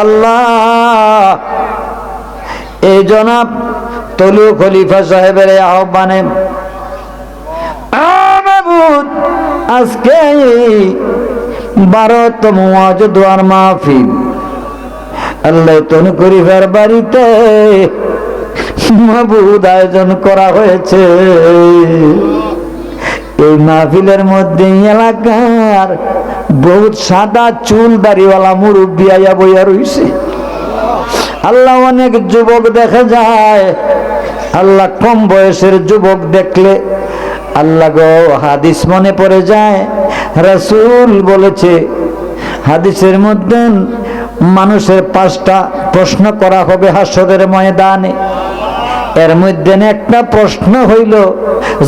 আল্লাহ, এই জনাব তলু খলিফা সাহেবের আহ্বানে আজকে 12তম ওয়াজ দোয়ার মাহফিল আল্লাহ তনু খলিফার বাড়িতে মাহবুদ আয়োজন করা হয়েছে। এই মাহফিলের মধ্যে এলাকার বহুত সাদা চুল দাড়িওয়ালা মুরব্বী আয়া বইয়া রইছে। আল্লাহ, অনেক যুবক দেখা যায়। আল্লাহ, কম বয়সের যুবক দেখলে আল্লাহ গো হাদিস মনে পড়ে যায়। রাসূল বলেছে হাদিসের মধ্যে মানুষের 5টা প্রশ্ন করা হবে হাসরের ময়দানে। এর মধ্যে একটা প্রশ্ন হইল,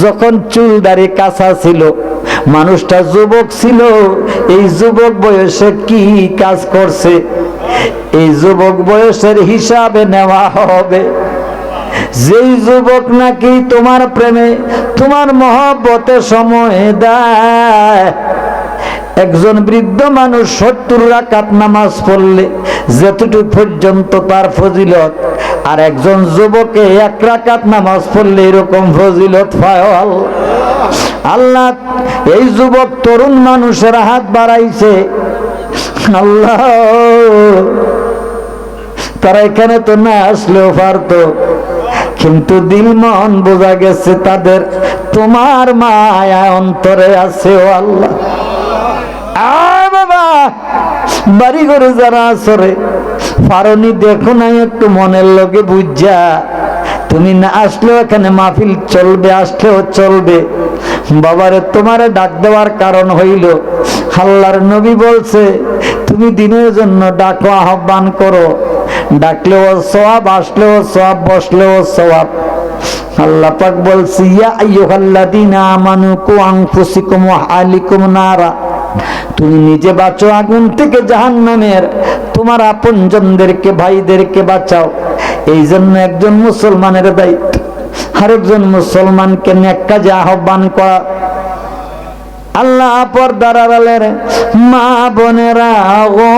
যখন চুল দাড়ি কাঁচা ছিল, মানুষটা যুবক ছিল, এই যুবক বয়সে কি কাজ করছে, এই যুবক বয়সের হিসাবে নেওয়া হবে। যেই যুবক নাকি তোমার প্রেমে তোমার মহব্বতে সময় দেয়, একজন বৃদ্ধ মানুষ 70 রাকাত নামাজ পড়লে যতটুকু পর্যন্ত তার ফজিলত, আর একজন যুবকে 1 রাকাত নামাজ পড়লে এরকম ফজিলত পায়। আল্লাহ, এই যুবক তরুণ মানুষের হাত বাড়াইছে। আল্লাহ, তারা এখানে তো না আসলেও পারতো, কিন্তু দিল মন বোঝা গেছে তাদের তোমার মায়া অন্তরে আছে। ও আল্লাহ, বাবা, বাড়ি ঘরে যারা আসরে পারনি, দেখো না একটু মনের লগে বুঝা, তুমি না আসলেও এখানে মাহফিল চলবে, আসলেও চলবে। বাবারে তোমারে ডাক দেওয়ার কারণ হইল, আল্লাহর নবী বলছে তুমি দিনের জন্য ডাকো, আহ্বান করো, ডাকলেও সওয়াব, আসলেও সওয়াব, বসলেও সওয়াব। আল্লাহ পাক বলছে ইয়া আইয়ুহাল্লাযীনা আমানু কু আনফুসাকুম ওয়া আহলিকুম নারা, তুমি নিজে বাঁচো আগুন থেকে, জাহান্নামের তোমার আপনজনদেরকে, ভাইদেরকে বাঁচাও। এই জন্য একজন মুসলমানের দায়িত্ব আরেকজন মুসলমানকে নেক কাজে আহ্বান করা। আল্লাহ, পর্দার আড়ালের মা বোনেরা গো,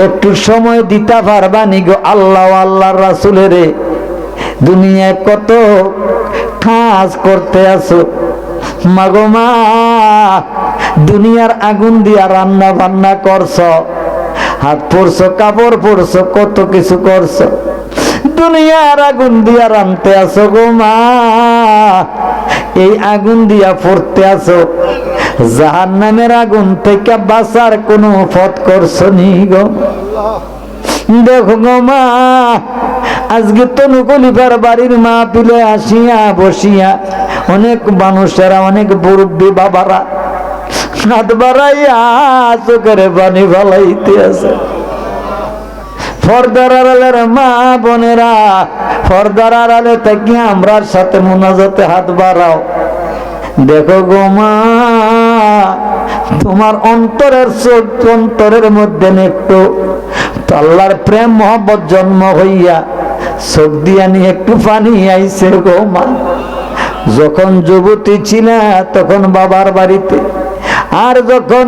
একটু সময় দিতে পারবানি গো? আল্লাহ আল্লাহর রাসূলের দুনিয়ায় কত কাজ করতে আসো মাগো মা, দুনিয়ার আগুন দিয়া রান্না বান্না করছ, হাত পড়ছ, কাপড় পড়ছ, কত কিছু করছ, দুনিয়ার আগুন দিয়া রানতে আসো গো মা, এই আগুন দিয়া পড়তে আসো, জাহান্নামের আগুন থেকে বাঁচার কোনো পথ করছো নি গো? দেখো গো মা, আজকে তনু খলিফার বাড়ির মাহফিলে আসিয়া বসিয়া অনেক মানুষেরা, অনেক মুরব্বী বাবারা হাত বাড়াইয়া চোখের পানি ফলাইতে আছে। পর্দার আড়ালের মা বোনেরা, পর্দার আড়ালে থেকে আমরার সাথে মুনাজাতে হাত বাড়াও। দেখো গো মা, তোমার অন্তরের চোখ, অন্তরের মধ্যে একটু আল্লাহর প্রেম মহব্বত জন্ম হইয়া চোখ দিয়া নিয়ে একটু পানি আইছে গো মা। যখন যুবতী ছিল তখন বাবার বাড়িতে, আর যখন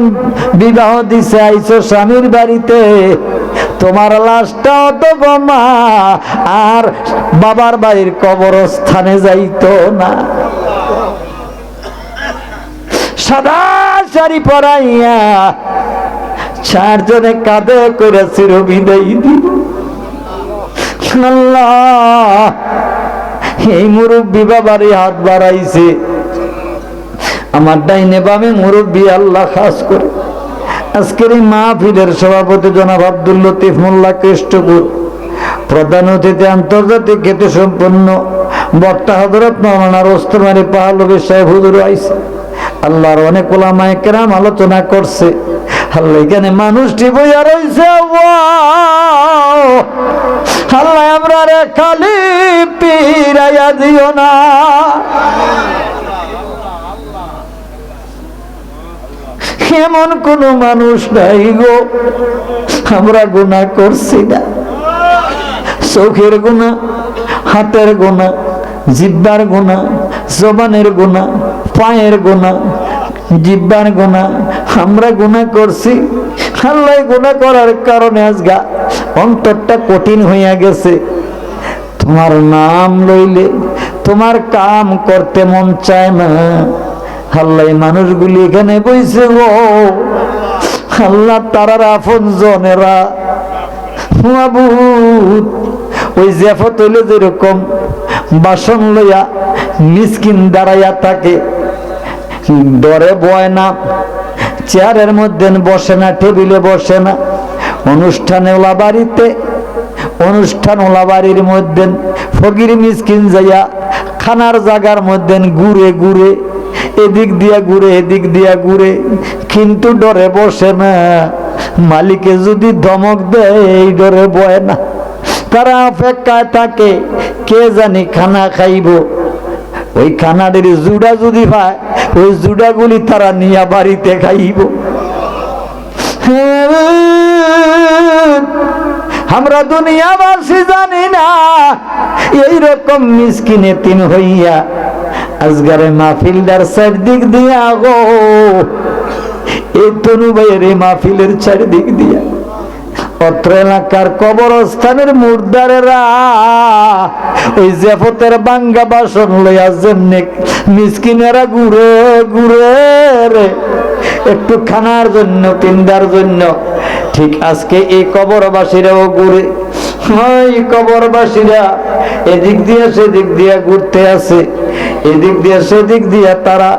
বিবাহ দিছে আইছো স্বামীর বাড়িতে, তোমার লাশটাও তো গো মা আর বাবার বাড়ির কবরস্থানে যাইতো না। সাদা শাড়ি পরাইয়া 4 জনে কাঁধে করে চির বিদায় দিব। আল্লাহ, এই মুরব্বী বাবারই হাত বাড়াইছে, আমার ডাইনে বামে মুরব্বী। আল্লাহ, খাস করে আজকের এই মাহফিলের সভাপতি জনাব আব্দুল লতিফ মোল্লা কৃষ্টপুর, প্রধান অতিথি আন্তর্জাতিক খ্যাতি সম্পন্ন বক্তা হযরত মাওলানা রোস্তম আলী পাহলভী সাহেব হুজুর আইছে। আল্লাহর অনেক উলামায়ে কেরাম আলোচনা করছে। আল্লাহ, এখানে মানুষটি বইয়া রইছে। আল্লাহ, আমরা রে খালি পিরাইয়া দিও না। এমন কোন মানুষ নাই গো আমরা গুনাহ করছি না। চোখের গুনাহ, হাতের গুনাহ, জিহ্বার গুনাহ, জবানের গুনাহ, পায়ের গুনাহ, জিহ্বার গুনাহ আমরা গুনাহ করছি। আল্লাহ গুনাহ করার কারণে আজগা অন্তরটা কঠিন হইয়া গেছে। তোমার নাম লইলে তোমার কাম করতে মন চায় না। আল্লাহ মানুষগুলি এখানে বইছে গো আল্লাহ, তারার আপন জনেরা মাবুদ, ওই জেফত হইলে যেরকম বাসন লইয়া মিসকিন দাঁড়াইয়া থাকে, ডরে বয় না, চেয়ারের মধ্যে বসে না, টেবিলে বসে না, অনুষ্ঠানে ওলা বাড়িতে, অনুষ্ঠান ওলা বাড়ির মধ্যে ফকির মিসকিন যাইয়া খানার জায়গার মধ্যে ঘুরে ঘুরে এদিক দিয়া ঘুরে এদিক দিয়া ঘুরে, কিন্তু ডরে বসে না। মালিকে যদি ধমক দেয় এই ডরে বয় না। তারা অপেক্ষায় থাকে কে জানি খানা খাইব, ওই খানাদের জুড়া যদি পায় ওই জুড়াগুলি তারা নিয়া বাড়িতে খাইব। আমরা দুনিয়াবাসী জানি না এইরকম মিসকিন এতিম হইয়া আজগারে মাহফিলদার চারদিক দিয়া গো, এই তনু ভাইয়ের এই মাহফিলের চারদিক দিয়া অত্র এলাকার কবরস্থানের মুর্দারেরা ওই জেফতের বাঙ্গা বাসন লইয়া যেমনি মিসকিনেরা ঘুরে ঘুরে রে একটু খানার জন্য পিন্দার জন্য, ঠিক আজকে এই কবরবাসীরাও ঘুরে। ওই কবরবাসীরা এদিক দিয়ে সেদিক দিয়ে ঘুরতে আছে, এদিক দিয়ে সেদিক দিয়ে তারা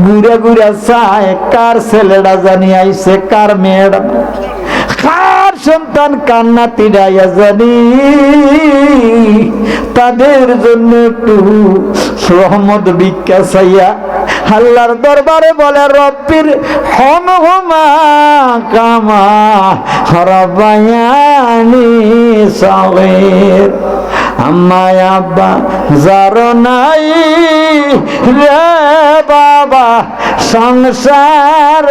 ঘুরে ঘুরে চায় কার ছেলেরা জানি আইছে, কার মেয়েরা, কার সন্তান কান্নাতিরা জানি, তাদের জন্য একটু রহমত ভিক্ষা চাইয়া আল্লাহর দরবারে বলে রব্বির হমহুমা কামা রাব্বায়ানি সগীর। আম্মা আব্বা যারো নাই রে বাবা সংসার,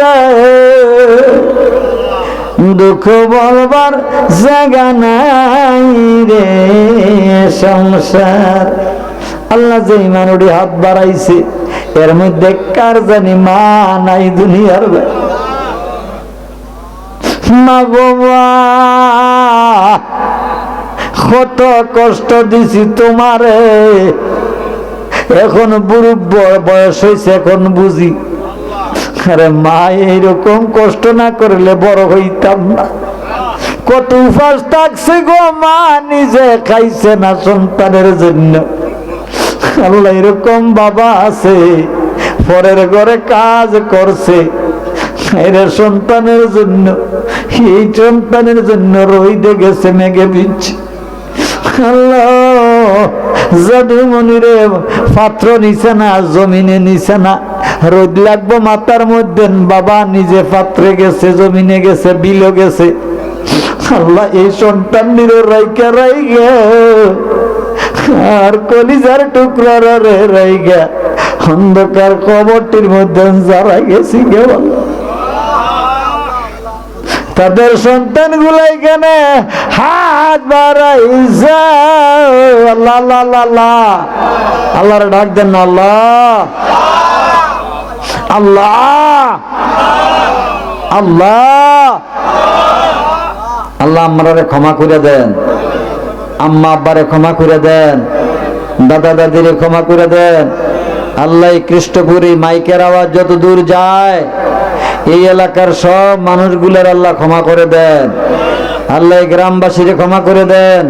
দুঃখ বলবার জায়গা নাই রে সংসার। আল্লাহ যে মানুষটি হাত বাড়াইছে এর মধ্যে কার জানি মা নাই দুনিয়ার মা বাবা, কত কষ্ট দিছি তোমারে, এখন বুড়ো বয়স হয়েছে এখন বুঝি। আরে মা এইরকম কষ্ট না করলে বড় হইতাম না। কত উপাস থাকছে গো মা, নিজে খাইছে না সন্তানের জন্য। আল্লাহ এরকম বাবা আছে পরের ঘরে কাজ করছে এর সন্তানের জন্য, এই সন্তানের জন্য রইতে গেছে মেঘে বিচ্ছে। আল্লাহ জাদুমণিরে পাত্র নিছে না, জমিনে নিছে না, রোদ লাগবো মাথার মধ্যে, বাবা নিজে পাত্রে গেছে, জমিনে গেছে, বিলে গেছে। আল্লাহ এই সন্তান নিরে রাইকা রাইগা আর কলিজার টুকরার রে রাইগা অন্ধকার কবরটির মধ্যে যারা গেছি গে, তাদের সন্তান গুলাই কেন হাত বাড়াই আল্লাহ আল্লাহ আল্লাহ আল্লাহর ডাক দেন না, আল্লাহ আল্লাহ আল্লাহ আল্লাহ আমারে ক্ষমা করে দেন, আম্মা আব্বারে ক্ষমা করে দেন, দাদা দাদিরে ক্ষমা করে দেন। আল্লাহ কৃষ্ণপুরী মাইকের আওয়াজ যত দূর যায় এই এলাকার সব মানুষগুলোর আল্লাহ ক্ষমা করে দেন। আল্লাহ গ্রামবাসীরে ক্ষমা করে দেন।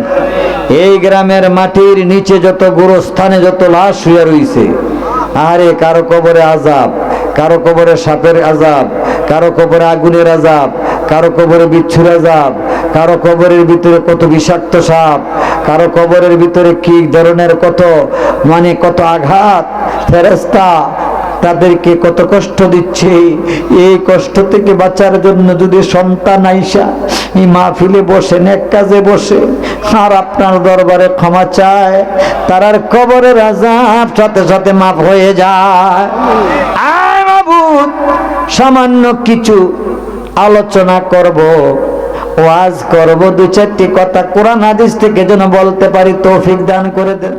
এই গ্রামের মাটির নিচে যত গোরস্থানে যত লাশ শুয়ে রইছে, আরে কারো কবরে আযাব, কারো কবরে সাপের আযাব, কারো কবরে আগুনের আযাব, কারো কবরে বিচ্ছুর আযাব, কারো কবরের ভিতরে কত বিষাক্ত সাপ, কারো কবরের ভিতরে কি ধরনের কত কত আঘাত, ফেরেশতা তাদেরকে কত কষ্ট দিচ্ছে। এই কষ্ট থেকে বাঁচার জন্য যদি সন্তান আইসা এই মাহফিলে বসে, নেক কাজে বসে আর আপনার দরবারে ক্ষমা চায়, তারার কবরের আযাব সাথে সাথে মাফ হয়ে যায়। আয় মাবুদ, সামান্য কিছু আলোচনা করব, ওয়াজ করব, দু চারটি কথা কোরআন হাদিস থেকে যেন বলতে পারি, তৌফিক দান করে দেন।